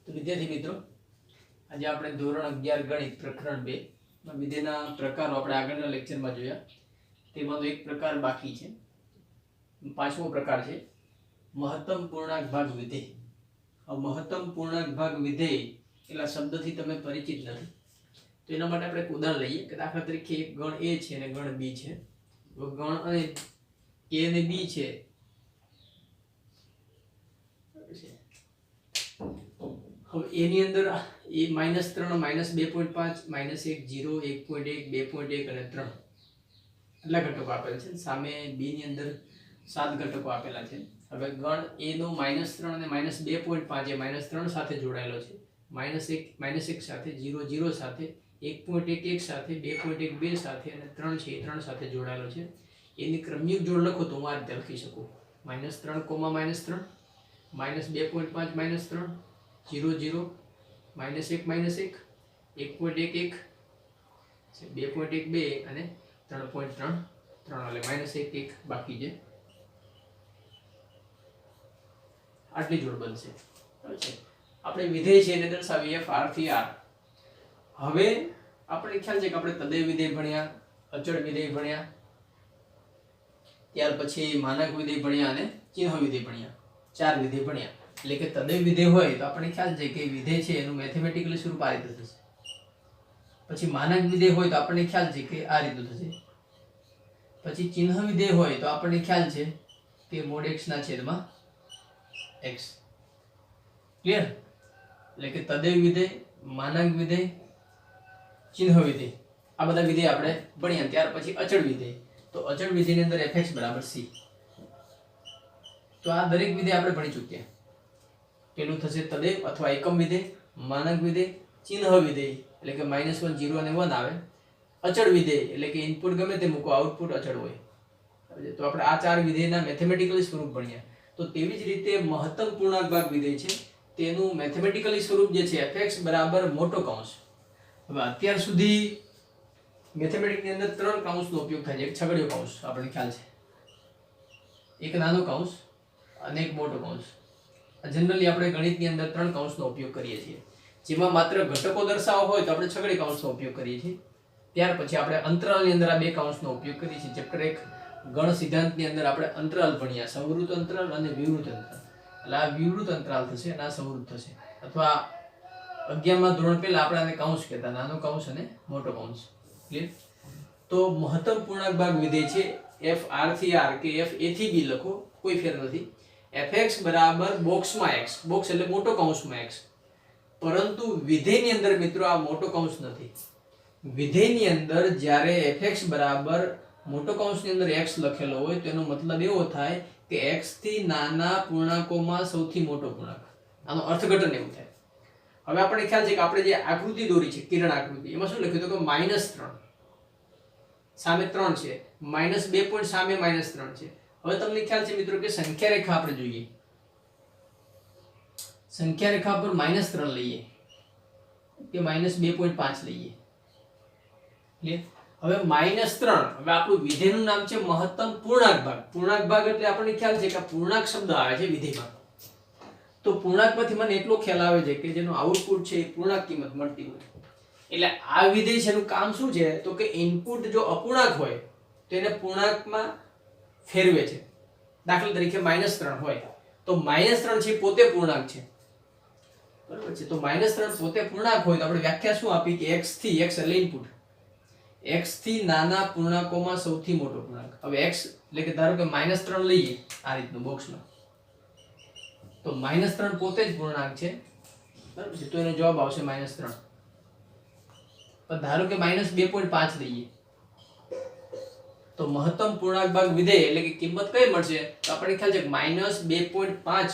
તો વિદ્યાર્થી મિત્રો, આજે આપણે ધોરણ 11 ગણિત પ્રકરણ 2 માં વિધેયના પ્રકારો આપણે આગળના લેક્ચરમાં જોયા. તેમાં એક પ્રકાર બાકી છે. પાંચમો પ્રકાર છે મહત્તમ પૂર્ણાંક ભાગ વિધેય. આ મહત્તમ પૂર્ણાંક ભાગ વિધેય એટલા શબ્દથી તમે પરિચિત નથી, તો એના માટે આપણે એક ઉદાહરણ લઈએ કે દાખલા તરીકે એક ગણ a છે અને ગણ b છે. ગણ a અને b છે હવે a ની અંદર a -3 -2.5 -1 0 1.1 2.1 અને 3 એટલા ઘટકો આપેલા છે. સામે b ની અંદર 7 ઘટકો આપેલા છે. હવે ગણ a નો -3 અને -2.5 એ -3 સાથે જોડાયેલો છે, -1 સાથે, 0 0 સાથે, 1.1 1 સાથે, 2.1 2 સાથે અને 3 છે એ 3 સાથે જોડાયેલો છે. એની ક્રમયુક્ત જોડ લખો તો હું આ રીતે લખી શકું: -3, -3, -2.5 -3, 0 0, -1 -1, 1.1 1, 2.1 2 અને 3.3 3 એટલે -1 1 બાકી છે. આટલી જોડ બનશે. આપણે વિધેય છે એને દર્શાવીએ f r થી r. હવે આપણે ખ્યાલ છે કે આપણે તદેવ વિધેય ભણ્યા, અચળ વિધેય ભણ્યા, ત્યાર પછી માનક વિધેય ભણ્યા અને ચિહ્ન વિધેય ભણ્યા. 4 વિધેય ભણ્યા. એટલે કે તદેવ વિધેય હોય તો આપણે ખ્યાલ છે કે વિધેય છે એનું મેથેમેટિકલી સ્વરૂપ આ રીતે થશે. પછી માનક વિધેય હોય તો આપણને ખ્યાલ છે કે આ રીતનું થશે. પછી ચિહ્ન વિધેય હોય તો આપણને ખ્યાલ છે કે mod x ના છેદમાં x. ક્લિયર? એટલે કે તદેવ વિધેય, માનક વિધેય, ચિહ્ન વિધેય, આ બધા વિધેય આપણે ભણ્યા. ત્યાર પછી અચળ વિધેય. તો અચળ વિધેયની અંદર fx બરાબર c. તો આ દરેક વિધેય આપણે ભણી ચૂક્યા. પેલું થશે તદેવ અથવા એકમ વિધેય, માનક વિધેય, ચિહ્ન વિધેય એટલે કે -1 0 અને 1 આવે, અચળ વિધેય એટલે કે ઇનપુટ ગમે તે મૂકો આઉટપુટ અચળ હોય. તો આપણે આ 4 વિધેયના મેથેમેટિકલી સ્વરૂપ ભણ્યા. તો તેવી જ રીતે મહત્તમ પૂર્ણાંક ભાગ વિધેય છે તેનું મેથેમેટિકલી સ્વરૂપ જે છે fx બરાબર મોટો કૌંસ. હવે અત્યાર સુધી મેથેમેટિક્સની અંદર 3 કૌંસનો ઉપયોગ થાય છે. એક છગડીયો કૌંસ આપણને ખ્યાલ છે, એક નાનો કૌંસ અને એક મોટો કૌંસ. જનરલી આપણે ગણિતની અંદર 3 કૌંસનો ઉપયોગ કરીએ છીએ. જેમાં માત્ર ઘટકો દર્શાવવા હોય તો આપણે છગડી કૌંસનો ઉપયોગ કરીએ છીએ. ત્યાર પછી આપણે અંતરાલની અંદર આ 2 કૌંસનો ઉપયોગ કરીએ છીએ. ચેપ્ટર 1 ગણ સિદ્ધાંતની અંદર આપણે અંતરાલ ભણ્યા, સંવૃત અંતરાલ અને વિવૃત અંતરાલ. એટલે આ વિવૃત અંતરાલ થશે અને આ સંવૃત થશે. અથવા 11મા ધોરણ પહેલા આપણે આને કૌંસ કહેતા, નાનો કૌંસ અને મોટો કૌંસ. ક્લિયર? તો મહત્તમ પૂર્ણાંક ભાગ વિધેય છે f r થી r કે f a થી b લખો, કોઈ ફેર નથી. fx બરાબર બોક્સમાં x, બોક્સ એટલે મોટો કૌંસમાં x. પરંતુ વિધેયની અંદર મિત્રો આ મોટો કૌંસ નથી. વિધેયની અંદર જ્યારે fx બરાબર મોટો કૌંસની અંદર x લખેલો હોય તો એનો મતલબ એવો થાય કે x થી નાના પૂર્ણાંકોમાં સૌથી મોટો પૂર્ણાંક. આનો અર્થઘટન એવું થાય. હવે આપણે ખ્યાલ છે કે આપણે જે આકૃતિ દોરી છે, કિરણ આકૃતિ, એમાં શું લખ્યું હતું કે -3 સામે 3 છે, -2 પોઈન્ટ સામે -3 છે. હવે તમને ખ્યાલ છે મિત્રો કે સંખ્યા રેખા આપણે જોઈએ. સંખ્યા રેખા પર -3 લઈએ કે -2.5 લઈએ. ક્લિયર? હવે -3, હવે આપણું વિધેયનું નામ છે મહત્તમ પૂર્ણાંક ભાગ. પૂર્ણાંક ભાગ એટલે આપણને ખ્યાલ છે કે પૂર્ણાંક શબ્દ આવે છે વિધેયમાં. તો પૂર્ણાંકમાંથી મને એટલો ખ્યાલ આવે છે કે જેનું આઉટપુટ છે એ પૂર્ણાંક કિંમત મળતી હોય. એટલે આ વિધેય છે એનું કામ શું છે તો કે ઇનપુટ જો અપૂર્ણાંક હોય તો એને પૂર્ણાંકમાં ફેરવે છે. દાખલા તરીકે -3 હોય તો -3 છે પોતે પૂર્ણાંક છે. બરાબર છે? તો -3 પોતે પૂર્ણાંક હોય તો આપણે વ્યાખ્યા શું આપી કે x થી, x એટલે ઇનપુટ, x થી નાના પૂર્ણાંકોમાં સૌથી મોટો પૂર્ણાંક. હવે x એટલે કે ધારો કે -3 લઈએ આ રીતનું બોક્સમાં, તો -3 પોતે જ પૂર્ણાંક છે. બરાબર છે? તો એનો જવાબ આવશે -3. પણ ધારો કે -2.5 લઈએ તો મહત્તમ પૂર્ણાંક ભાગ વિધેય એટલે કે કિંમત કઈ મળશે તો આપણને ખ્યાલ છે કે -2.5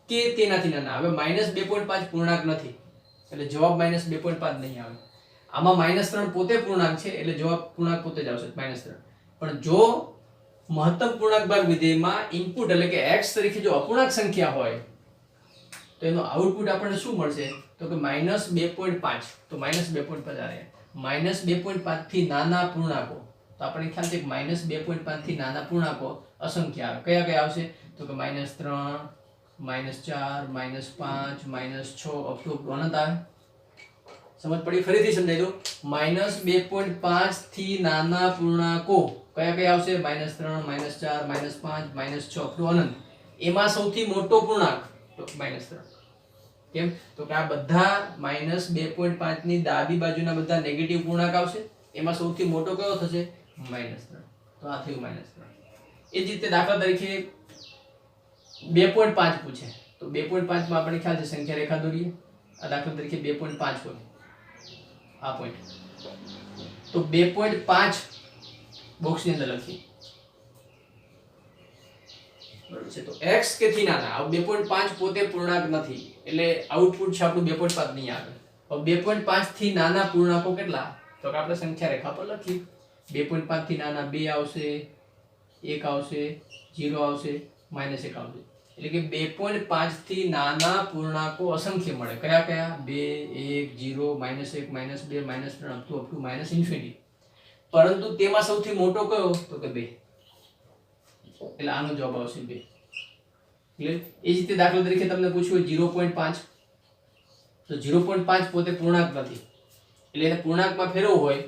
કે તેનાથી નાના. હવે -2.5 પૂર્ણાંક નથી એટલે જવાબ -2.5 નહીં આવે. આમાં -3 પોતે પૂર્ણાંક છે એટલે જવાબ પૂર્ણાંક પોતે જ આવશે -3. પણ જો મહત્તમ પૂર્ણાંક ભાગ વિધેયમાં ઇનપુટ એટલે કે x તરીકે જો અપૂર્ણાંક સંખ્યા હોય તો એનો આઉટપુટ આપણને શું મળશે તો કે -2.5. તો -2.5 આવે. -2.5 થી નાના પૂર્ણાંકો તો આપણને ખ્યાલ છે કે -2.5 થી નાના પૂર્ણાંકો અસંખ્ય આવે. કયા કયા આવશે તો કે -3, -4 -5 -6 અપ ટુ અનંત આવે. સમજ પડી? ફરીથી સમજાઈ દો. -2.5 થી નાના પૂર્ણાંકો કયા કયા આવશે? -3 -4 -5 -6 અપ ટુ અનંત. એમાં સૌથી મોટો પૂર્ણાંક તો -3. કેમ? તો કે આ બધા -2.5 ની ડાબી બાજુના બધા નેગેટિવ પૂર્ણાંક આવશે. એમાં સૌથી મોટો કયો થશે? -3. તો આ થયું -3. એ જ રીતે દાખલા તરીકે 2.5 પૂછે તો 2.5 માં આપણે ખ્યાલ છે સંખ્યા રેખા દોરીએ. આ દાખલા તરીકે 2.5 હોય આ પોઈન્ટ, તો 2.5 બોક્સની અંદર લખીએ. બરાબર છે? તો x કે થી નાના. આ 2.5 પોતે પૂર્ણાંક નથી એટલે આઉટપુટ છે આપણું 2.5 નહીં આવે. હવે 2.5 થી નાના પૂર્ણાંકો કેટલા? તો કે આપણે સંખ્યા રેખા પર લખીએ. 2.5 થી નાના 2 આવશે, 1 આવશે, 0 આવશે, -1 આવશે. એટલે કે 2.5 થી નાના પૂર્ણાંકો અસંખ્ય મળે. કયા કયા? 2 1 0 -1 -2 -3 અપ ટુ ∞. પરંતુ તેમાં સૌથી મોટો કયો? તો કે 2. એટલે આનો જવાબ આવશે 2. ક્લિયર? એ જ રીતે દાખલા તરીકે તમને પૂછ્યું 0.5 તો 0.5 પોતે પૂર્ણાંક નથી એટલે એને પૂર્ણાંકમાં ફેરવવું હોય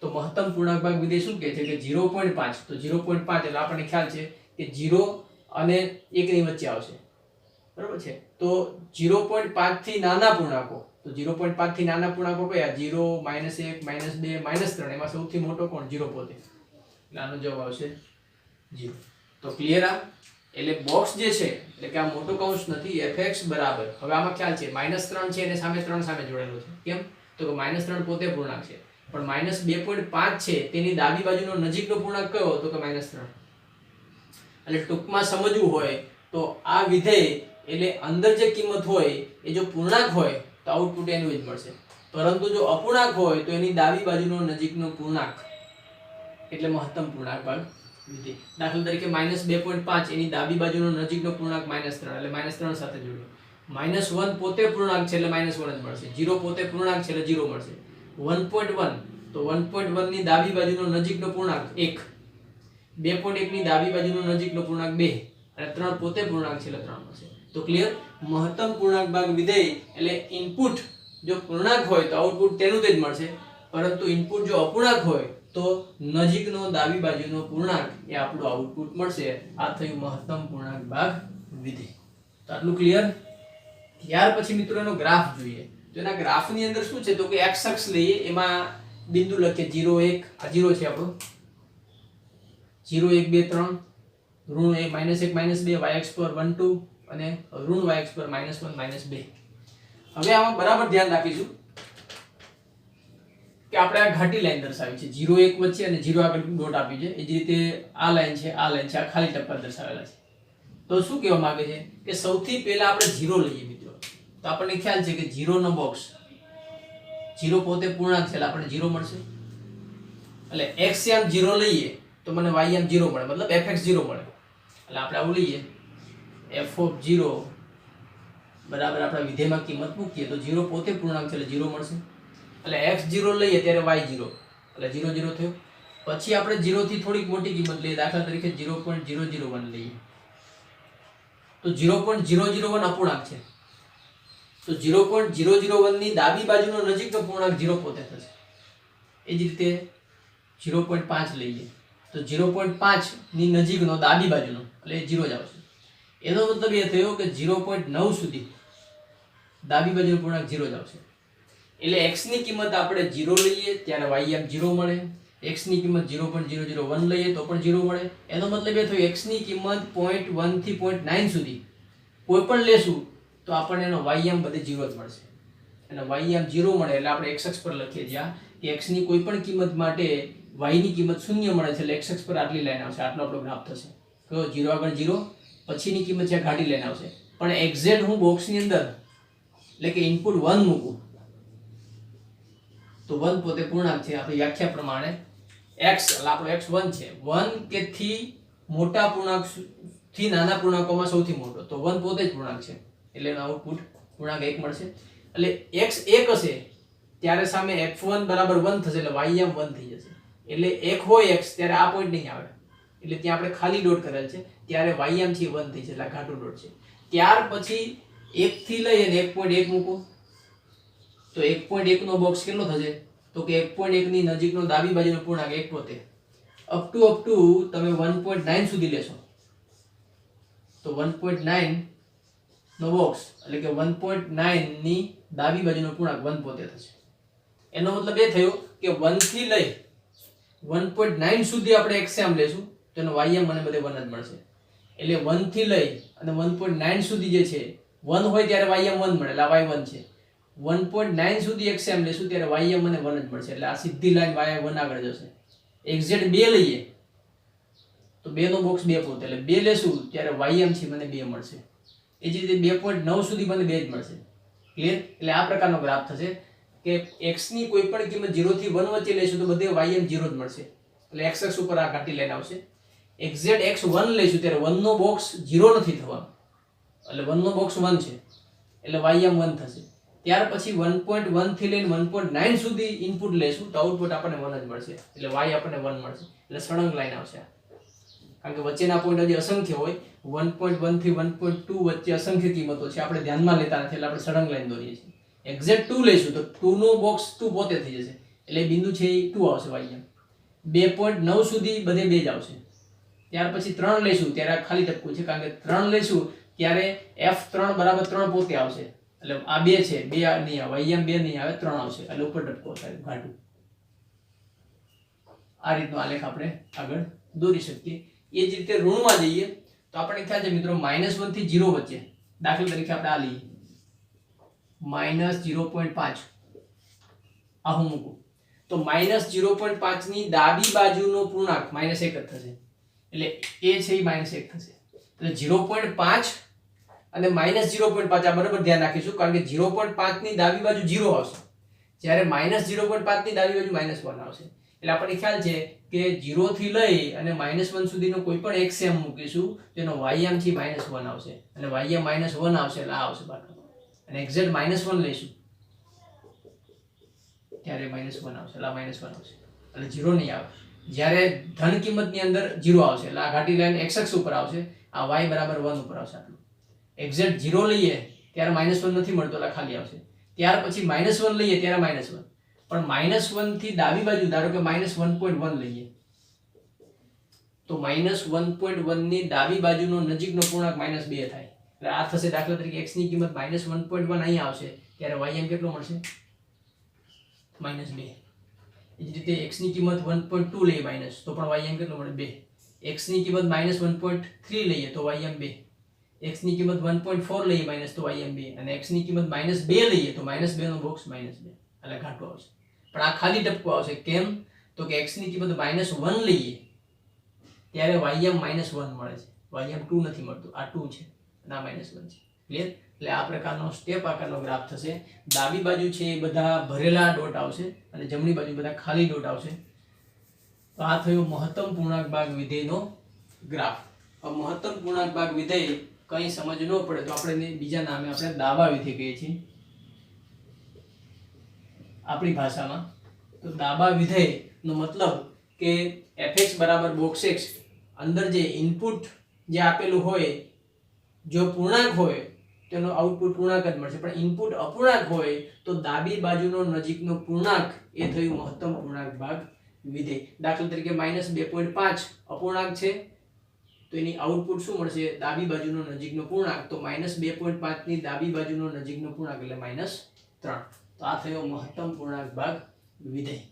તો મહત્તમ પૂર્ણાંક ભાગ વિધેય શું કહે છે કે 0.5. તો 0.5 એટલે આપણને ખ્યાલ છે કે 0 અને 1 ની વચ્ચે આવશે. બરાબર છે? તો 0.5 થી નાના પૂર્ણાંકો, તો 0.5 થી નાના પૂર્ણાંકો કયા? 0 -1 -2 -3. એમાં સૌથી મોટો કોણ? 0 પોતે. એટલે આનો જવાબ આવશે 0. તો ક્લિયર? આ એટલે બોક્સ જે છે એટલે કે આ મોટો કૌંસ નથી, fx બરાબર. હવે આમાં ખ્યાલ છે -3 છે અને સામે 3 સામે જોડેલો છે. કેમ? તો કે -3 પોતે પૂર્ણાંક છે પણ -2.5 છે તેની ડાબી બાજુનો નજીકનો પૂર્ણાંક કયો? તો કે -3. એટલે ટૂંકમાં સમજવું હોય તો આ વિધેય એટલે અંદર જે કિંમત હોય એ જો પૂર્ણાંક હોય તો આઉટપુટ એનું જ મળશે, પરંતુ જો અપૂર્ણાંક હોય તો એની ડાબી બાજુનો નજીકનો પૂર્ણાંક એટલે મહત્તમ પૂર્ણાંક ભાગ વિધેય. દાખલા તરીકે -2.5 એની ડાબી બાજુનો નજીકનો પૂર્ણાંક -3 એટલે -3 સાથે જોડ્યો. -1 પોતે પૂર્ણાંક છે એટલે -1 જ મળશે. 0 પોતે પૂર્ણાંક છે એટલે 0 મળશે. 1.1 તો 1.1 ની ડાબી બાજુનો નજીકનો પૂર્ણાંક 1. 2.1 ની ડાબી બાજુનો નજીકનો પૂર્ણાંક 2 અને 3 પોતે પૂર્ણાંક છે એટલે 3 મળશે. તો ક્લિયર? મહત્તમ પૂર્ણાંક ભાગ વિધેય એટલે ઇનપુટ જો પૂર્ણાંક હોય તો આઉટપુટ તેનું તે જ મળશે, પરંતુ ઇનપુટ જો અપૂર્ણાંક હોય તો નજીકનો ડાબી બાજુનો પૂર્ણાંક એ આપણું આઉટપુટ મળશે. આ થયું મહત્તમ પૂર્ણાંક ભાગ વિધેય. તો આટલું ક્લિયર? ત્યાર પછી મિત્રો એનો ગ્રાફ જોઈએ. તો એના ગ્રાફની અંદર શું છે? તો કે x અક્ષ લઈએ, એમાં બિંદુ લખીએ 0 1. આ 0 છે આપણો. 0 1 2 3 ઋણ 1 -2 y અક્ષ પર 1 2 અને ઋણ y અક્ષ પર -1 -2. હવે આમાં બરાબર ધ્યાન રાખીશું કે આપણે આ ઘાટી લાઈન દર્શાવી છે 0 1 વચ્ચે અને 0 આગળ ડોટ આપી છે. એ જ રીતે આ લાઈન છે, આ લાઈન છે, આ ખાલી ટપ્પા દર્શાવેલા છે. તો શું કહેવા માંગે છે કે સૌથી પહેલા આપણે 0 લઈએ મિત્રો. તો આપણને ખ્યાલ છે કે 0 નો બોક્સ, 0 પોતે પૂર્ણાંક છે એટલે આપણને 0 મળશે. એટલે x આમ 0 લઈએ તો મને y આમ 0 મળે, મતલબ fx 0 મળે. એટલે આપણે આવું લઈએ f(0) બરાબર આપણા વિધેયમાં કિંમત મૂકીએ તો 0 પોતે પૂર્ણાંક છે એટલે 0 મળશે. એટલે x 0 લઈએ ત્યારે y 0 એટલે 0 0 થયો. પછી આપણે 0 થી થોડીક મોટી કિંમત લઈએ, દાખલા તરીકે 0.001 લઈએ તો 0.001 અપૂર્ણાંક છે. તો 0.001 ની ડાબી બાજુનો નજીકનો પૂર્ણાંક 0 પોતે થશે. એ જ રીતે 0.5 લઈએ તો 0.5 ની નજીકનો ડાબી બાજુનો એટલે 0 જ આવશે. એનો મતલબ એ થયો કે 0.9 સુધી ડાબી બાજુનો પૂર્ણાંક 0 જ આવશે. એટલે x ની કિંમત આપણે 0 લઈએ ત્યારે y આમ 0 મળે, x ની કિંમત 0.001 લઈએ તો પણ 0 મળે. એનો મતલબ એ થયો x ની કિંમત 0.1 થી 0.9 સુધી કોઈ પણ લેશું તો આપણને એનો y આમ બધે 0 જ મળશે. અને y આમ 0 મળે એટલે આપણે x અક્ષ પર લખીએ જ્યાં કે x ની કોઈ પણ કિંમત માટે y ની કિંમત 0 મળે છે એટલે x અક્ષ પર આટલી લાઈન આવશે, આટલો આપણો ગ્રાફ થશે. તો 0 આગળ 0 પછીની કિંમત છે ઘાટી લાઈન આવશે. પણ એક્ઝેક્ટ હું બોક્સની અંદર એટલે કે ઇનપુટ 1 મૂકું તો 1 પોતે પૂર્ણાંક છે. આપણી વ્યાખ્યા પ્રમાણે x એટલે આપણો x 1 છે. 1 કે થી મોટા પૂર્ણાંક થી નાના પૂર્ણાંકોમાં સૌથી મોટો તો 1 પોતે જ પૂર્ણાંક છે એટલે એનો આઉટપુટ પૂર્ણાંક 1 મળશે. એટલે x 1 હશે ત્યારે સામે f1 બરાબર 1 થશે એટલે y આમ 1 થઈ જશે. એટલે 1 હોય x ત્યારે આ પોઈન્ટ નહીં આવે એટલે ત્યાં આપણે ખાલી ડોટ કરેલ છે ત્યારે y આમ છે 1 થઈ છે એટલે ઘાટું ડોટ છે. ત્યાર પછી 1 થી લઈ અને 1.1 મૂકો તો 1.1 નો બોક્સ કેટલો થશે તો કે 1.1 ની નજીકનો ડાબી બાજુનો પૂર્ણાંક 1 પોતે અપ ટુ તમે 1.9 સુધી લેશો તો 1.9 નો બોક્સ એટલે કે 1.9 ની ડાબી બાજુનો પૂર્ણાંક 1 પોતે થશે એનો મતલબ એ થયો કે 1 થી લઈ 1.9 સુધી આપણે એક્ઝામ લેશું તો એનો ym મને બધે 1 જ મળશે એટલે 1 થી લઈ અને 1.9 સુધી જે છે 1 હોય ત્યારે ym 1 મળે એટલે આ y1 છે 1.9 સુધી એક્ઝામ લેશું ત્યારે ym મને 1 જ મળશે એટલે આ સીધી લાઈન y1 આગળ જશે એક્ઝેક્ટ 2 લઈએ તો 2 નો બોક્સ 2 પોતે એટલે 2 લેશું ત્યારે ym છે મને 2 મળશે એ જ રીતે 2.9 સુધી મને 2 જ મળશે ક્લિયર એટલે આ પ્રકારનો ગ્રાફ થશે કે x ની કોઈ પણ કિંમત 0 થી 1 વચ્ચે લેશું તો બધે ym 0 જ મળશે એટલે x અક્ષ ઉપર આ ઘાટી લાઈન આવશે એક્ઝેક્ટ x1 લેશું ત્યારે 1 નો બોક્સ 0 નથી થવાનો એટલે 1 નો બોક્સ 1 છે એટલે ym 1 થશે ત્યાર પછી 1.1 થી લઈને 1.9 સુધી ઇનપુટ લેશું તો આઉટપુટ આપણને 1 જ મળશે એટલે y આપણને 1 મળશે એટલે સળંગ લાઈન આવશે કારણ કે વચ્ચેના પોઈન્ટ હજી અસંખ્ય હોય 1.1 થી 1.2 વચ્ચે અસંખ્ય કિંમતો છે આપણે ધ્યાનમાં લેતા નથી એટલે આપણે સળંગ લાઈન દોરીએ છીએ એક્ઝેક્ટ 2 લેશું તો 2 નો બોક્સ 2 પોતે થઈ જશે એટલે બિંદુ છે એ 2 આવશે ym 2.9 સુધી બધે 2 જ આવશે ત્યાર પછી 3 લેશું ત્યારે ખાલી ટપકું છે કારણ કે 3 લેશું ત્યારે f3 બરાબર 3 પોતે આવશે એટલે આ 2 છે 2 નહીં આવે ym 2 નહીં આવે 3 આવશે એટલે ઉપર ટપકો થાય ઘાટું આ રીતનો આલેખ આપણે આગળ દોરી શકીએ એ જ રીતે ઋણમાં જઈએ તો આપણે ખ્યાલ છે મિત્રો -1 થી 0 વચ્ચે દાખલા તરીકે આપણે આ લઈએ -0.5 આ હું મૂકું તો -0.5 ની ડાબી બાજુનો પૂર્ણાંક -1 જ થશે એટલે એ છે એ -1 થશે એટલે 0.5 અને -0.5 આ બરાબર ધ્યાન રાખીશું કારણ કે 0.5 ની ડાબી બાજુ 0 આવશે જ્યારે -0.5 ની ડાબી બાજુ -1 આવશે એટલે આપણને ખ્યાલ છે કે 0 થી લઈ અને -1 સુધીનો કોઈ પણ એક સેમ મૂકીશું તેનો ym થી -1 આવશે અને ym -1 આવશે એટલે આ આવશે બાકી અને એક્ઝેક્ટ -1 લઈશું ત્યારે -1 આવશે એટલે -1 આવશે એટલે 0 નહીં આવે જ્યારે ધન કિંમતની અંદર 0 આવશે એટલે આ ઘાટી લાઈન x અક્ષ ઉપર આવશે આ y બરાબર 1 ઉપર આવશે આટલું એક્ઝેક્ટ 0 લઈએ ત્યારે -1 નથી મળતો એટલે ખાલી આવશે ત્યાર પછી -1 લઈએ ત્યારે -1 પણ -1 થી ડાબી બાજુ ધારો કે -1.1 લઈએ તો -1.1 ની ડાબી બાજુનો નજીકનો પૂર્ણાંક -2 થાય એટલે આ થશે દાખલા તરીકે x ની કિંમત -1.1 અહીં આવશે ત્યારે ym કેટલો મળશે -2 એ જ રીતે x ની કિંમત 1.2 લઈએ માઈનસ તો પણ ym કેટલો મળે 2 x ની કિંમત -1.3 લઈએ તો ym 2 x ની કિંમત 1.4 લઈએ માઈનસ તો ym 2 અને x ની કિંમત -2 લઈએ તો -2 નો બોક્સ -2 એટલે ઘાટો આવશે પણ આ ખાલી ટપકો આવશે કેમ તો કે x ની કિંમત -1 લઈએ ત્યારે ym -1 મળે છે ym 2 નથી મળતું આ 2 છે અને આ -1 છે ક્લિયર એટલે આ પ્રકારનો સ્ટેપ આકારનો ગ્રાફ થશે ડાબી બાજુ છે એ બધા ભરેલા ડોટ આવશે અને જમણી બાજુ બધા ખાલી ડોટ આવશે તો આ થયો મહત્તમ પૂર્ણાંક ભાગ વિધેયનો ગ્રાફ હવે મહત્તમ પૂર્ણાંક ભાગ વિધેય કંઈ સમજ ન પડે તો આપણે બીજા નામે આપણે દાવા વિધેય કહીએ છીએ આપણી ભાષામાં તો દાબા વિધેય નો મતલબ કે fx બરાબર બોક્સ x અંદર જે ઇનપુટ જે આપેલું હોય જો પૂર્ણાંક હોય તેનો આઉટપુટ પૂર્ણાંક જ મળશે પણ ઇનપુટ અપૂર્ણાંક હોય તો ડાબી બાજુનો નજીકનો પૂર્ણાંક એ થયું મહત્તમ પૂર્ણાંક ભાગ વિધેય દાખલા તરીકે -2.5 અપૂર્ણાંક છે તો એની આઉટપુટ શું મળશે ડાબી બાજુનો નજીકનો પૂર્ણાંક તો -2.5 ની ડાબી બાજુનો નજીકનો પૂર્ણાંક એટલે -3 તો આ થયો મહત્તમ પૂર્ણાંક ભાગ વિધેય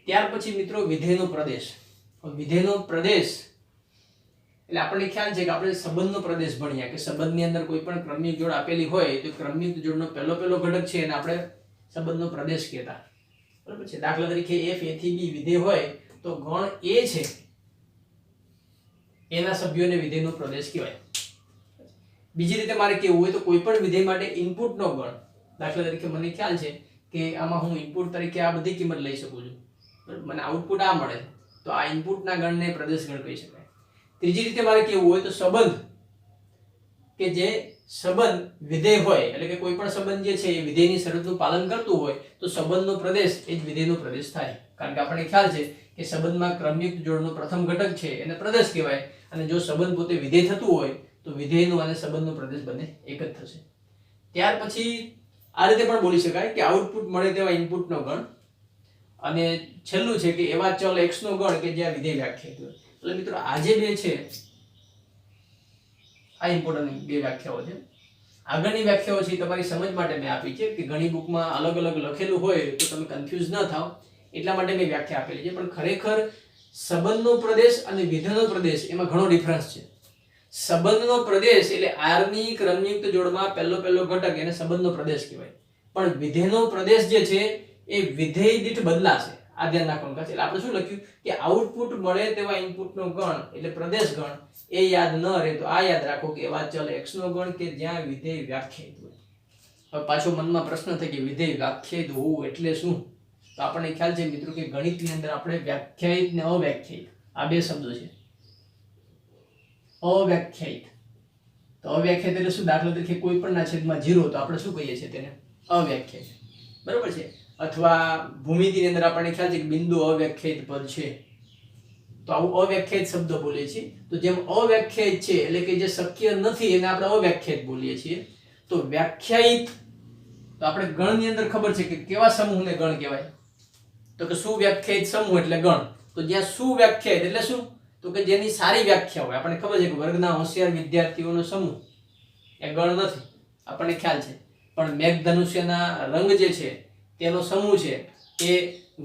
ત્યાર પછી મિત્રો વિધેયનો પ્રદેશ વિધેયનો પ્રદેશ એટલે આપણને ખ્યાલ છે કે આપણે સંબંધનો પ્રદેશ ભણ્યા કે સંબંધની અંદર કોઈ પણ ક્રમિક જોડ આપેલી હોય તો ક્રમિક જોડનો પહેલો ઘટક છે એને આપણે સંબંધનો પ્રદેશ કહેતા બરાબર છે દાખલા તરીકે f a થી b વિધેય હોય તો ગણ a છે એના સભ્યોને વિધેયનો પ્રદેશ કહેવાય બીજી રીતે મારે કહેવું હોય તો કોઈ પણ વિધેય માટે ઇનપુટનો ગણ દાખલા તરીકે મને ખ્યાલ છે કે આમાં હું ઇનપુટ તરીકે આ બધી કિંમત લઈ શકું છું બરાબર મને આઉટપુટ આ મળે તો આ ઇનપુટના ગણને પ્રદેશ ગણ કહી શકાય ત્રીજી રીતે મારે કેવું હોય તો સંબંધ કે જે સંબંધ વિધેય હોય એટલે કે કોઈ પણ સંબંધ જે છે એ વિધેયની શરતનું પાલન કરતું હોય તો સંબંધનો પ્રદેશ એ જ વિધેયનો પ્રદેશ થાય કારણ કે આપણને ખ્યાલ છે કે સંબંધમાં ક્રમયુક્ત જોડનો પ્રથમ ઘટક છે એને પ્રદેશ કહેવાય અને જો સંબંધ પોતે વિધેય થતું હોય તો વિધેયનું અને સંબંધનો પ્રદેશ બંને એક જ થશે. ત્યાર પછી આ રીતે પણ બોલી શકાય કે આઉટપુટ મળે તેવા ઇનપુટનો ગણ, અને છેલ્લું છે કે એવા ચલ x નો ગણ કે જ્યાં વિધેય વ્યાખ્યાયિત હોય. એટલે મિત્રો આ જે બે છે આ ઇમ્પોર્ટન્ટ બે વ્યાખ્યાઓ છે. આગળની વ્યાખ્યાઓ છે તમારી સમજ માટે મેં આપી છે કે ઘણી બુકમાં અલગ અલગ લખેલું હોય તો તમે કન્ફ્યુઝ ન થાવ એટલા માટે મેં વ્યાખ્યા આપેલી છે. પણ ખરેખર સંબંધનો પ્રદેશ અને વિધેયનો પ્રદેશ એમાં ઘણો ડિફરન્સ છે. સંબંધનો પ્રદેશ એટલે r ની ક્રમયુક્ત જોડમાં પહેલો ઘટક એને સંબંધનો પ્રદેશ કહેવાય. પણ વિધેયનો પ્રદેશ જે છે એ વિધેય દીઠ બદલાશે. આ ધ્યાન રાખવાનું છે. એટલે આપણે શું લખ્યું કે આઉટપુટ મળે તેવા ઇનપુટનો ગણ એટલે પ્રદેશ ગણ, એ યાદ ન રહે તો આ યાદ રાખો કે એવા ચલ x નો ગણ કે જ્યાં વિધેય વ્યાખ્યાયિત હોય. હવે પાછો મનમાં પ્રશ્ન થાય કે વિધેય વ્યાખ્યાયિત હોવું એટલે શું? તો આપણને ખ્યાલ છે મિત્રો કે ગણિતની અંદર આપણે વ્યાખ્યાયિત ને અવ્યાખ્યાયિત આ બે શબ્દો છે. અવ્યાખ્યાયિત તો અવ્યાખ્યાયિત એટલે શું? દાખલા તરીકે કોઈ પણ ના છેદમાં 0 તો આપણે શું કહીએ છીએ તેને? અવ્યાખ્યાયિત. બરાબર છે. અથવા ભૂમિતિની અંદર આપણને ખ્યાલ છે કે બિંદુ અવ્યાખ્યાયિત પદ છે તો આવું અવ્યાખ્યાયિત શબ્દ બોલીએ છીએ. તો જેમ અવ્યાખ્યાયિત છે એટલે કે જે શક્ય નથી એને આપણે અવ્યાખ્યાયિત બોલીએ છીએ. તો વ્યાખ્યાયિત તો આપણે ગણની અંદર ખબર છે કે કેવા સમૂહને ગણ કહેવાય? તો કે સુવ્યાખ્યાયિત સમૂહ એટલે ગણ. તો જ્યાં સુવ્યાખ્યાયિત એટલે શું? તો કે જેની સારી વ્યાખ્યા હોય. આપણને ખબર છે કે વર્ગના હોશિયાર વિદ્યાર્થીઓનો સમૂહ એ ગણ નથી, આપણને ખ્યાલ છે. પણ મેઘધનુષ્યના રંગ જે છે તેનો સમૂહ છે એ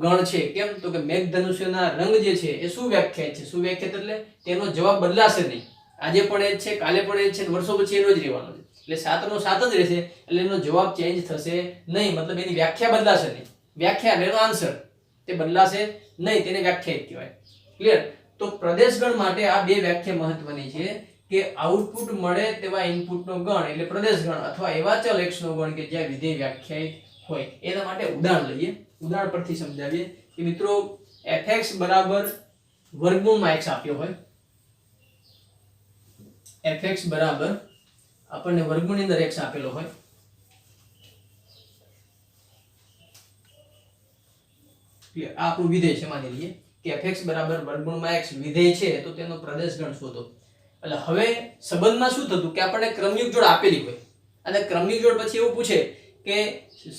ગણ છે. કેમ? તો કે મેઘધનુષ્યના રંગ જે છે એ સુવ્યાખ્યાયિત છે. સુવ્યાખ્યાયિત એટલે તેનો જવાબ બદલાશે નહીં. આજે પણ એ જ છે, કાલે પણ એ જ છે, વર્ષો પછી એનો જ રહેવાનો છે. એટલે 7 નો 7 જ રહેશે. એટલે એનો જવાબ ચેન્જ થશે નહીં. મતલબ એની વ્યાખ્યા બદલાશે નહીં. વ્યાખ્યા એનો આન્સર તે બદલાશે નહીં, તેને વ્યાખ્યાયિત કહેવાય. ક્લિયર? તો પ્રદેશગણ માટે આ બે વ્યાખ્યા મહત્વની છે કે આઉટપુટ મળે તેવા ઇનપુટનો ગણ એટલે પ્રદેશગણ, અથવા એવા ચલ x નો ગણ કે જ્યાં વિધેય વ્યાખ્યાયિત હોય. એના માટે ઉદાહરણ લઈએ. ઉદાહરણ પરથી સમજાવીએ કે મિત્રો fx બરાબર વર્ગમૂળમાં x આપ્યો હોય. fx બરાબર આપણને વર્ગમૂળની અંદર x આપેલો હોય. આ આપણું વિધેય છે. માની લઈએ કે fx બરાબર વર્ગમૂળમાં x વિધેય છે તો તેનો પ્રદેશગણ શોધો. એટલે હવે સંબંધમાં શું થતું કે આપણને ક્રમયુક્ત જોડ આપેલી હોય અને ક્રમયુક્ત જોડ પછી એવું પૂછે કે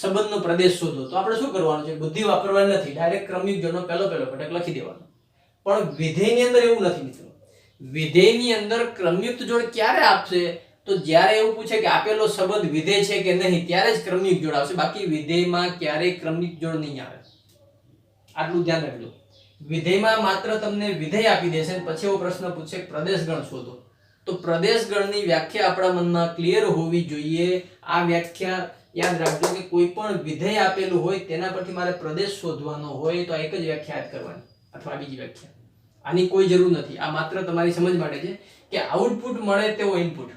સંબંધનો પ્રદેશ શોધો તો આપણે શું કરવાનું છે? બુદ્ધિ વાપરવાની નથી. ડાયરેક્ટ ક્રમયુક્ત જોડનો પહેલો ઘટક લખી દેવાનો. પણ વિધેયની અંદર એવું નથી મિત્રો. વિધેયની અંદર ક્રમયુક્ત જોડ ક્યારે આપશે? તો જ્યારે એવું પૂછે કે આપેલો સંબંધ વિધેય છે કે નહીં ત્યારે જ ક્રમયુક્ત જોડ આવશે. બાકી વિધેયમાં ક્યારેય ક્રમયુક્ત જોડ નહીં આવે. આટલું ધ્યાન રાખજો. વિધેયમાં માત્ર તમને વિધેય આપી દેશે અને પછી એવો પ્રશ્ન પૂછશે પ્રદેશગણ શોધો. તો પ્રદેશગણની વ્યાખ્યા આપણા મનમાં ક્લિયર હોવી જોઈએ. આ વ્યાખ્યા યાદ રાખજો કે કોઈ પણ વિધેય આપેલું હોય તેના પરથી મારે પ્રદેશ શોધવાનો હોય તો આ એક જ વ્યાખ્યા યાદ કરવાની અથવા બીજી વ્યાખ્યા. આની કોઈ જરૂર નથી. આ માત્ર તમારી સમજ માટે છે કે આઉટપુટ મળે તેવો ઇનપુટ.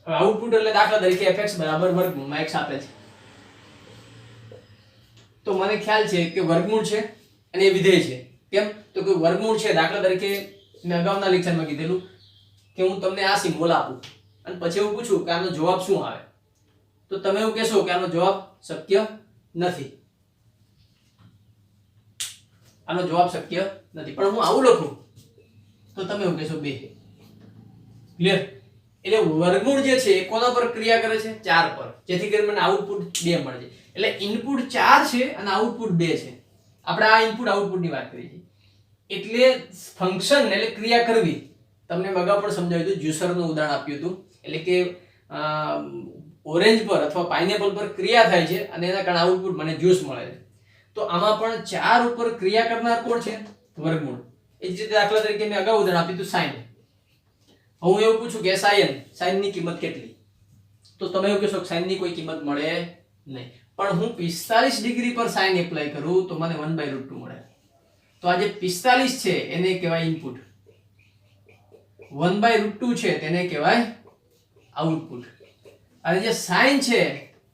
હવે આઉટપુટ એટલે દાખલા તરીકે fx બરાબર વર્ગમૂળમાં x આપે છે. તો મને ખ્યાલ છે કે વર્ગમૂળ છે અને એ વિધેય છે. કેમ? તો કે વર્ગમૂળ છે. દાખલા તરીકે મેં અગાઉના લેક્ચરમાં કીધેલું કે હું તમને આ સિમ્બોલ આપું અને પછી એવું પૂછું કે આનો જવાબ શું આવે તો તમે એવું કહેશો કે આનો જવાબ શક્ય નથી. આનો જવાબ શક્ય નથી. પણ હું આવું લખું તો તમે એવું કહેશો 2. ક્લિયર? એટલે વર્ગમૂળ જે છે એ કોના પર ક્રિયા કરે છે? 4 પર. જેથી કરીને મને આઉટપુટ 2 મળે છે. એટલે ઇનપુટ 4 છે અને આઉટપુટ 2 છે. આપણે આ ઇનપુટ આઉટપુટની વાત કરી છે. એટલે ફંક્શન એટલે ક્રિયા કરવી. તમને અગાઉ પણ સમજાવ્યું હતું. જ્યુસરનું ઉદાહરણ આપ્યું હતું. એટલે કે ઓરેન્જ પર અથવા પાઇનેપલ પર ક્રિયા થાય છે અને એના કારણે આઉટપુટ મને જ્યુસ મળે છે. તો આમાં પણ 4 ઉપર ક્રિયા કરનાર કોણ છે? વર્ગમૂળ. એ જ રીતે દાખલા તરીકે મેં અગાઉ ઉદાહરણ આપ્યું હતું sin. હું એવું પૂછું કે sin ની કિંમત કેટલી? તો તમે એવું કહેશો કે sin ની કોઈ કિંમત મળે નહીં. પણ હું 45 ડિગ્રી પર sin એપ્લાય કરું તો મને 1/√2 મળે. તો આ જે 45 છે એને કહેવાય ઇનપુટ. 1/√2 છે તેને કહેવાય આઉટપુટ. અને જે sin છે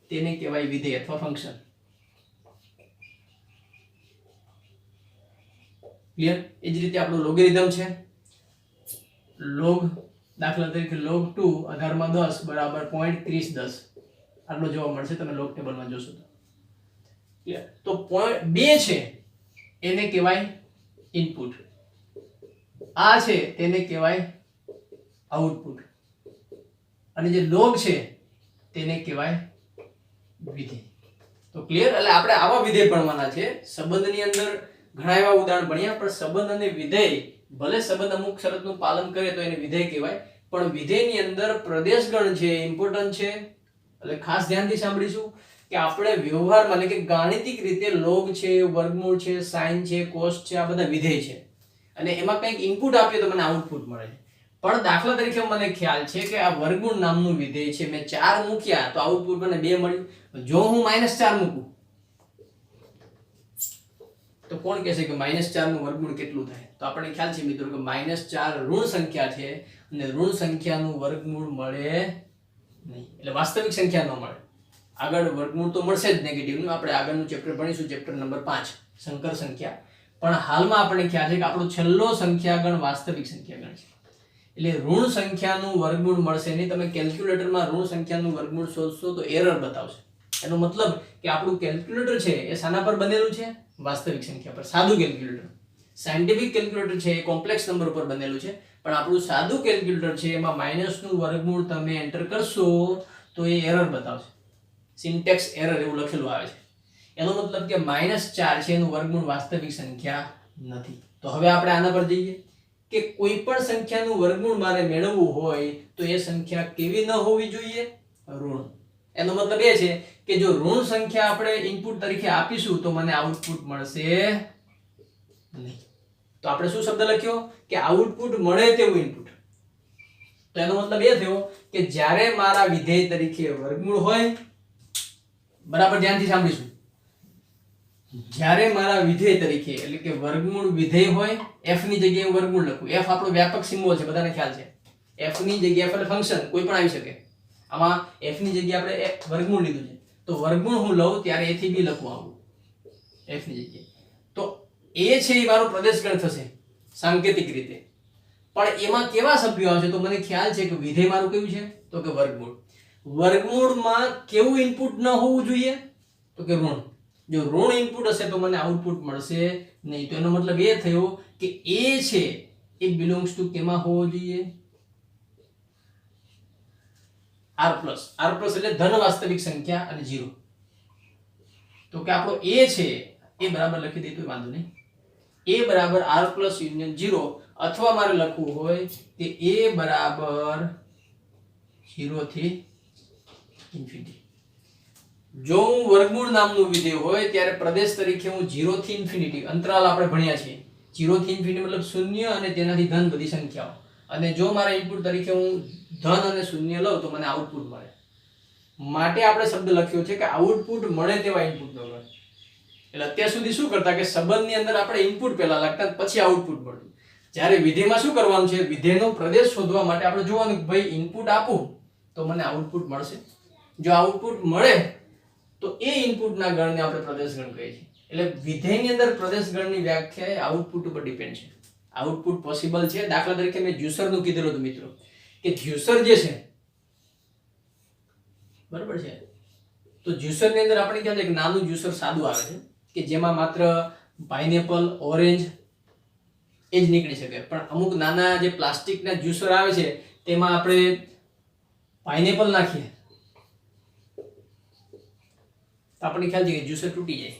તેને કહેવાય વિધેય અથવા ફંક્શન. ક્લિયર? એ જ રીતે આપણો લોગેરિધમ છે. log દાખલા તરીકે log 2 18 માં 10 બરાબર 0.3010 આટલો જવાબ મળશે. તમે log ટેબલમાં જોશો તો. ક્લિયર? તો 2 છે એને કહેવાય ઇનપુટ. આ છે તેને કહેવાય આઉટપુટ, અને જે લોગ છે તેને કહેવાય વિધેય. તો ક્લિયર? એટલે આપણે આવા વિધેય ભણવાના છે. સંબંધની અંદર ઘણા એવા ઉદાહરણ ભણ્યા, પણ સંબંધ અને વિધેય, ભલે સંબંધ અમુક શરતનું પાલન કરે તો એને વિધેય કહેવાય, પણ વિધેયની અંદર પ્રદેશગણ છે ઇમ્પોર્ટન્ટ છે. એટલે ખાસ ધ્યાનથી સાંભળીશું કે આપણે વ્યવહારમાં, એટલે કે ગાણિતિક રીતે લોગ છે, વર્ગમૂળ છે, સાઇન છે, કોસ છે, આ બધા વિધેય છે, અને એમાં કંઈક ઇનપુટ આપીએ તો મને આઉટપુટ મળે છે. પણ દાખલા તરીકે મને ખ્યાલ છે કે આ વર્ગમૂળ નામનું વિધેય છે, મેં 4 મૂક્યા તો આઉટપુટ મને 2 મળ્યું. જો હું -4 મૂકું તો કોણ કહેશે કે -4 નું વર્ગમૂળ કેટલું થાય? તો આપણને ખ્યાલ છે મિત્રો કે -4 ઋણ સંખ્યા છે, અને ઋણ સંખ્યાનું વર્ગમૂળ મળે નહીં, એટલે વાસ્તવિક સંખ્યા ન મળે. આગળ વર્ગમૂળ તો મળશે જ નેગેટિવનું, આપણે આગળનું ચેપ્ટર ભણીશું, ચેપ્ટર નંબર 5 સંકર સંખ્યા. પણ હાલમાં આપણને ખ્યાલ છે કે આપણો છેલ્લો સંખ્યાગણ વાસ્તવિક સંખ્યાગણ છે, એટલે ઋણ સંખ્યાનું વર્ગમૂળ મળશે નહીં. તમે કેલ્ક્યુલેટરમાં ઋણ સંખ્યાનું વર્ગમૂળ શોધશો તો એરર બતાવશે. એનો મતલબ કે આપણું કેલ્ક્યુલેટર છે એ શાના પર બનેલું છે? વાસ્તવિક સંખ્યા પર. સાદું કેલ્ક્યુલેટર, સાયન્ટિફિક કેલ્ક્યુલેટર છે એ કોમ્પ્લેક્સ નંબર પર બનેલું છે, પણ આપણું સાદું કેલ્ક્યુલેટર છે એમાં માઇનસનું વર્ગમૂળ તમે એન્ટર કરશો તો એ એરર બતાવશે. સિન્ટેક્સ એરર એવું લખેલું આવે છે. એનો મતલબ કે -4 છે એનું વર્ગમૂળ વાસ્તવિક સંખ્યા નથી. તો હવે આપણે આના પર જઈએ કે કોઈ પણ સંખ્યાનું વર્ગમૂળ મારે મેળવવું હોય તો એ સંખ્યા કેવી ન હોવી જોઈએ? ઋણ. એનો મતલબ એ છે કે જો ઋણ સંખ્યા આપણે ઇનપુટ તરીકે આપીશું તો મને આઉટપુટ મળશે નહીં. તો આપણે શું શબ્દ લખ્યો કે આઉટપુટ મળે તેવું ઇનપુટ. તો એનો મતલબ એ થયો કે જ્યારે મારા વિધેય તરીકે વર્ગમૂળ હોય, બરાબર ધ્યાનથી સાંભળીશું, જ્યારે મારા વિધેય તરીકે એટલે કે વર્ગમૂળ વિધેય હોય, f ની જગ્યાએ હું વર્ગમૂળ લખું. f આપણો વ્યાપક સિમ્બોલ છે, બધાને ખ્યાલ છે. f ની જગ્યાએ એટલે ફંક્શન કોઈ પણ આવી શકે. આમાં f ની જગ્યાએ આપણે વર્ગમૂળ લીધું છે, તો વર્ગમૂળ હું લઉં ત્યારે a થી b લખું આવું f ની જગ્યાએ. તો a છે એ મારો પ્રદેશગણ થશે સાંકેતિક રીતે, પણ એમાં કેવા સભ્યો આવશે? તો મને ખ્યાલ છે કે વિધેય મારું કયું છે? તો કે વર્ગમૂળ. વર્ગમૂળમાં કેવું ઇનપુટ ન હોવું જોઈએ? તો કે ઋણ. જો ઋણ ઇનપુટ હશે તો મને આઉટપુટ મળશે નહીં. તો એનો મતલબ એ થયો કે a છે એ બિલોંગ્સ ટુ કેમાં હોવો જોઈએ? r plus. r પ્લસ એટલે ધન વાસ્તવિક સંખ્યા અને 0. તો કે આપણો a છે એ બરાબર લખી દઈએ તો વાંધો નહીં. a બરાબર r પ્લસ યુનિયન 0, અથવા મારે લખવું હોય કે a બરાબર 0 થી ઇન્ફિનિટી. જો હું વર્ગમૂળ નામનું વિધેય હોય ત્યારે પ્રદેશ તરીકે હું 0 થી ઇન્ફિનિટી, અંતરાલ આપણે ભણ્યા છે, 0 થી ઇન્ફિનિટી મતલબ 0 અને તેનાથી ધન બધી સંખ્યાઓ, અને જો મારા ઇનપુટ તરીકે હું ધન અને 0 લઉં તો મને આઉટપુટ મળે. માટે આપણે શબ્દ લખ્યો છે કે આઉટપુટ મળે તેવા ઇનપુટ નો ગણ. એટલે અત્યાર સુધી શું કરતા કે સંબંધની અંદર આપણે ઇનપુટ પહેલા લખતા પછી આઉટપુટ મળતું. જ્યારે વિધેયમાં શું કરવાનું છે? વિધેયનો પ્રદેશ શોધવા માટે આપણે જોવાનું કે ભાઈ ઇનપુટ આપું તો મને આઉટપુટ મળશે. જો આઉટપુટ મળે તો એ ઇનપુટના ગણને આપણે પ્રદેશ ગણ કહીએ છીએ. એટલે વિધેયની અંદર પ્રદેશ ગણની વ્યાખ્યા આઉટપુટ ઉપર ડિપેન્ડ છે. આઉટપુટ પોસિબલ છે. દાખલા તરીકે મેં જ્યુસરનું કીધેલું હતું મિત્રો કે જ્યુસર જે છે, બરાબર છે, તો જ્યુસરની અંદર આપણે કહે છે કે નાનું જ્યુસર સાદું આવે છે કે જેમાં માત્ર પાઇનેપલ, ઓરેન્જ એ જ નીકળી શકે. પણ અમુક નાના જે પ્લાસ્ટિકના જ્યુસર આવે છે તેમાં આપણે પાઇનેપલ નાખીએ તો આપણને ખ્યાલ છે કે જ્યુસર તૂટી જાય,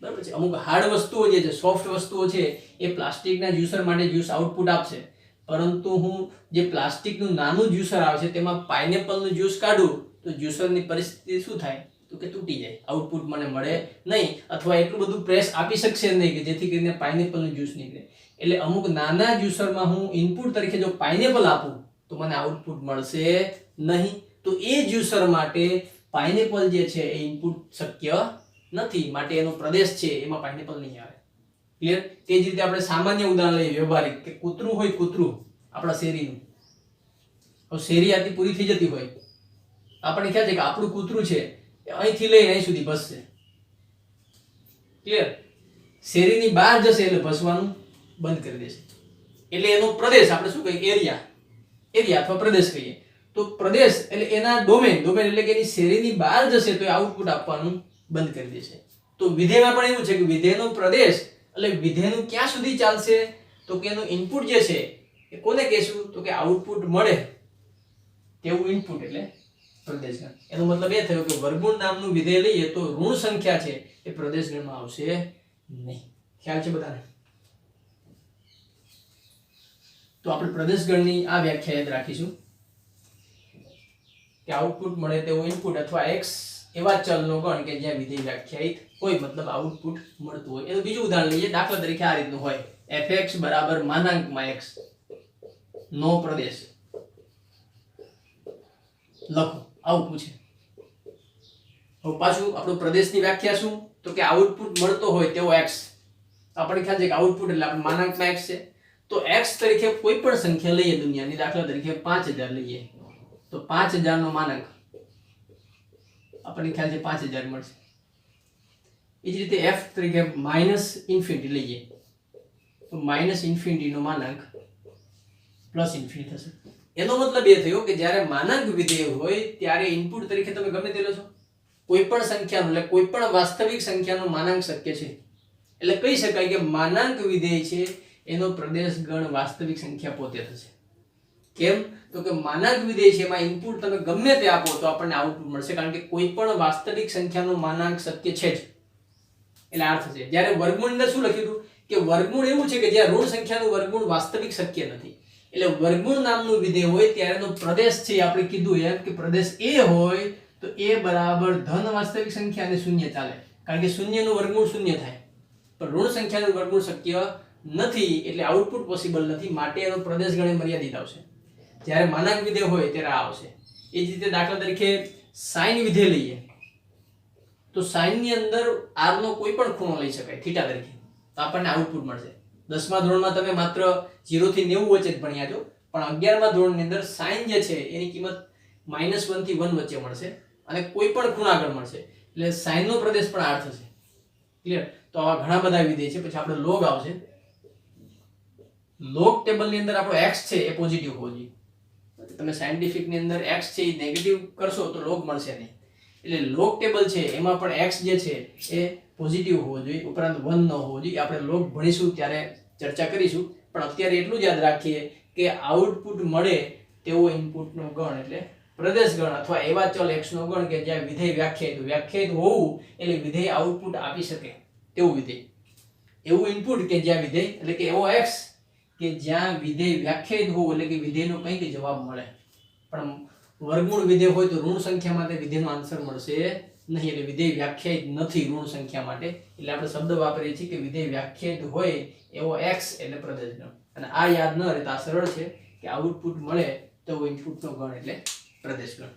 બરાબર છે. અમુક હાર્ડ વસ્તુઓ જે છે, સોફ્ટ વસ્તુઓ છે, એ પ્લાસ્ટિકના જ્યુસર માટે જ્યુસ આઉટપુટ આપશે. પરંતુ હું જે પ્લાસ્ટિકનું નાનું જ્યુસર આવે છે તેમાં પાઇનેપલનું જ્યુસ કાઢું તો જ્યુસરની પરિસ્થિતિ શું થાય? તો કે તૂટી જાય, આઉટપુટ મને મળે નહીં, અથવા એટલું બધું પ્રેસ આપી શકશે નહીં કે જેથી કરીને પાઇનેપલનું જ્યુસ નીકળે. એટલે અમુક નાના જ્યુસરમાં હું ઇનપુટ તરીકે જો પાઇનેપલ આપું તો મને આઉટપુટ મળશે નહીં. તો એ જ્યુસર માટે પાઇનેપલ જે છે એ ઇનપુટ શક્ય નથી, માટે એનો પ્રદેશ છે એમાં પાઇનેપલ નહીં આવે. ક્લિયર? તે જ રીતે આપણે સામાન્ય ઉદાહરણ લઈએ વ્યવહારિક, કે કૂતરું હોય, કૂતરું આપણા શેરીનું. હવે શેરી આથી પૂરી થઈ જતી હોય, આપણને ખ્યાલ છે કે આપણું કૂતરું છે અહીંથી લઈને અહીં સુધી ભસશે. ક્લિયર? શેરીની બહાર જશે એટલે ભસવાનું બંધ કરી દેશે. એટલે એનો પ્રદેશ આપણે શું કહીએ? એરિયા અથવા પ્રદેશ કહીએ. તો પ્રદેશ એટલે એના ડોમેન એટલે કે એની શેરીની બહાર જશે તો એ આઉટપુટ આપવાનું બંધ કરી દેશે. તો વિધેયમાં પણ એવું છે કે વિધેયનો પ્રદેશ એટલે વિધેયનું ક્યાં સુધી ચાલશે? તો કે એનું ઇનપુટ જે છે એ કોને કહેશું તો કે આઉટપુટ મળે તેવું ઇનપુટ એટલે પ્રદેશ ગણ. એનો મતલબ એ થયો કે વર્ગમૂળ નામનું વિધેય લઈએ તો ઋણ સંખ્યા છે એ પ્રદેશ ગણમાં આવશે નહીં. ખ્યાલ છે બધાને? તો આપણે પ્રદેશ ગણની આ વ્યાખ્યા યાદ રાખીશું કે આઉટપુટ મળે તેવું ઇનપુટ અથવા x એવા ચલનો ગણ કે જ્યાં વિધેય વ્યાખ્યાયિત હોય, મતલબ આઉટપુટ મળતું હોય. એનું બીજું ઉદાહરણ લઈએ. દાખલા તરીકે આ રીતનું હોય fx બરાબર માનાંકમાં x નો પ્રદેશ લખો, આવું પૂછે. હવે પાછું આપણું પ્રદેશની વ્યાખ્યા શું તો કે આઉટપુટ મળતો હોય તેવો x. આપણને ખ્યાલ છે કે આઉટપુટ એટલે આપણે માનાંકમાં x છે તો x તરીકે કોઈ પણ સંખ્યા લઈએ દુનિયાની, દાખલા તરીકે 5000 લઈએ તો 5000 નો માનાંક આપણને ખ્યાલ છે 5000 મળશે. એ જ રીતે f તરીકે -∞ લઈએ તો -∞ નો માનાંક +∞ થશે. એનો મતલબ એ થયો કે જ્યારે માનાંક વિધેય હોય ત્યારે ઇનપુટ તરીકે તમે ગમે તે લો છો, કોઈ પણ સંખ્યાનું એટલે કોઈ પણ વાસ્તવિક સંખ્યાનું માનાંક શક્ય છે. એટલે કહી શકાય કે માનાંક વિધેય છે એનો પ્રદેશ ગણ વાસ્તવિક સંખ્યા પોતે થશે. કેમ તો કે માનાંક વિધેય છે એમાં ઇનપુટ તમે ગમે તે આપો તો આપણને આઉટપુટ મળશે, કારણ કે કોઈ પણ વાસ્તવિક સંખ્યાનું માનાંક શક્ય છે જ. એટલે આ થશે. જ્યારે વર્ગમૂળ અંદર શું લખ્યું હતું કે વર્ગમૂળ એવું છે કે જ્યાં ઋણ સંખ્યાનું વર્ગમૂળ વાસ્તવિક શક્ય નથી. એટલે વર્ગમૂળ નામનું વિધેય હોય ત્યારે એનો પ્રદેશ છે આપણે કીધું એમ કે પ્રદેશ a હોય તો a બરાબર ધન વાસ્તવિક સંખ્યા અને શૂન્ય ચાલે, કારણ કે શૂન્યનું વર્ગમૂળ શૂન્ય થાય. પણ ઋણ સંખ્યાનું વર્ગમૂળ શક્ય નથી એટલે આઉટપુટ પોસિબલ નથી, માટે એનો પ્રદેશ ગણ મર્યાદિત આવશે. જ્યારે માનાંક વિધેય હોય ત્યારે આ આવશે. એ જ રીતે દાખલા તરીકે સાઇન વિધેય લઈએ તો સાઇન ની અંદર r નો કોઈ પણ ખૂણો લઈ શકાય થીટા તરીકે તો આપણને આઉટપુટ મળશે. 10મા ધોરણમાં તમે માત્ર 0 થી 90 વચ્ચે જ ભણ્યા છો, પણ 11મા ધોરણની અંદર સાઇન જે છે એની કિંમત -1 થી 1 વચ્ચે મળશે અને કોઈ પણ ખૂણા આગળ મળશે. એટલે સાઇન નો પ્રદેશ પણ r થશે. ક્લિયર? તો આવા ઘણા બધા વિધેય છે. પછી આપણે લોગ આવશે. લોગ ટેબલ ની અંદર આપણો x છે એ પોઝિટિવ હોવો જોઈએ. તમે સાયન્ટિફિક ની અંદર x છે એ નેગેટિવ કરશો તો લોગ મળશે નહીં. એટલે લોગ ટેબલ છે એમાં પણ x જે છે એ પોઝિટિવ હોવો જોઈએ, ઉપરાંત 1 ન હોવો જોઈએ. આપણે લોગ ભણીશું ત્યારે ચર્ચા કરીશું, પણ અત્યારે એટલું જ યાદ રાખીએ કે આઉટપુટ મળે તેવો ઇનપુટનો ગણ એટલે પ્રદેશ ગણ અથવા એવા ચલ x નો ગણ કે જ્યાં વિધેય વ્યાખ્યાયિત હોવું એટલે વિધેય આઉટપુટ આપી શકે તેવું વિધેય. એવું ઇનપુટ કે જ્યાં વિધેય એટલે કે એવો x કે જ્યાં વિધેય વ્યાખ્યાયિત હોવું એટલે કે વિધેયનો કંઈક જવાબ મળે. પણ વર્ગમૂળ વિધેય હોય તો ઋણ સંખ્યા માટે વિધેયનો આન્સર મળશે નહીં, એટલે વિધેય વ્યાખ્યાયિત નથી ઋણ સંખ્યા માટે. એટલે આપણે શબ્દ વાપરીએ છીએ કે વિધેય વ્યાખ્યાયિત હોય એવો x એટલે પ્રદેશ ગણ. અને આ યાદ ન રહે તો આ સરળ છે કે આઉટપુટ મળે તો ઇનપુટનો ગણ એટલે પ્રદેશ ગણ.